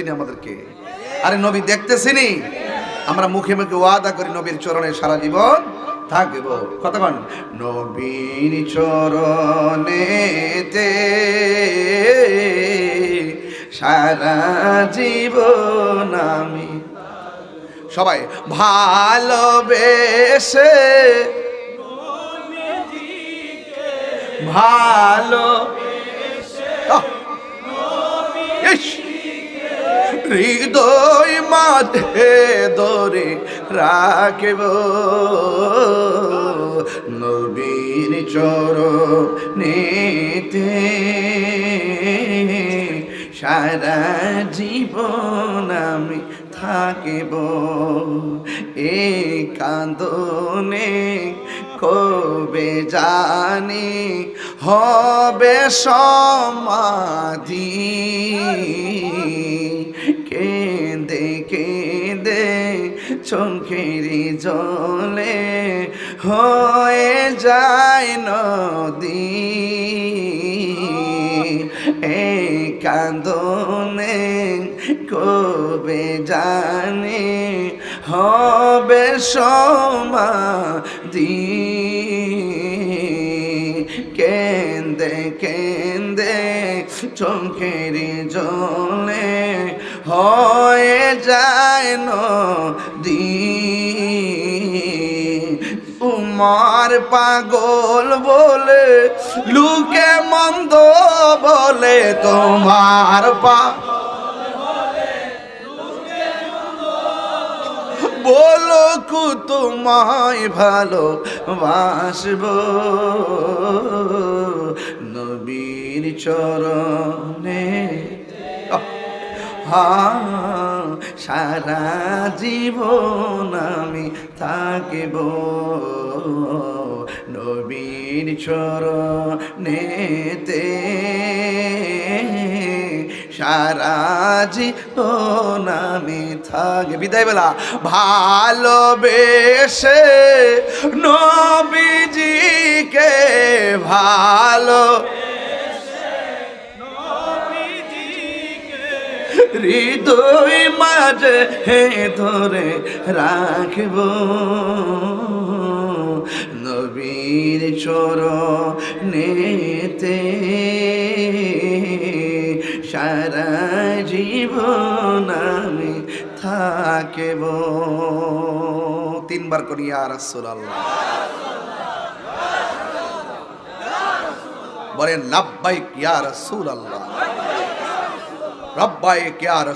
দেখতেছিনি আমাদেরকে? আরে নবী দেখতেছিনি? আমরা মুখে মুখে ওয়াদা করি নবীর চরণে সারা জীবন থাকব। কতক্ষণ? নবীর চরণেতে সারা জীবন আমি। সবাই ভালোবেসে ভালো হৃদয় মাঝে ধরে রাখব নবীর চরণেতে সারা জীবন আমি থাকিব। এই কান্দনে কবে জানি হবে সমাধি, কেঁদে কেঁদে চোখের জলে হয়ে যায় নদী। এই কান্দনে কবে জানি হবে সমাধি, কেঁদে কেঁদে চোখের জলে হয়ে যায় নদী। উমর পাগল বলে লোকে মন্দ বলে, তোমার বলো কু তোমায় ভালোবাসব নবীর চরণে সারা জীবন আমি থাকিব নবীর চরণেতে সারা জীবন আমি থাকি। বিদায় বেলা ভালোবেসে নবীজিকে ভালো হৃদয় মাঝে ধরে রাখব নবীর চরণেতে সারা জীবন আমি থাকিব। তিনবার করি ইয়া রাসূলুল্লাহ। বলেন লাব্বাইক ইয়া রাসূলুল্লাহ, লাব্বাইক ইয়া রাসূলুল্লাহ।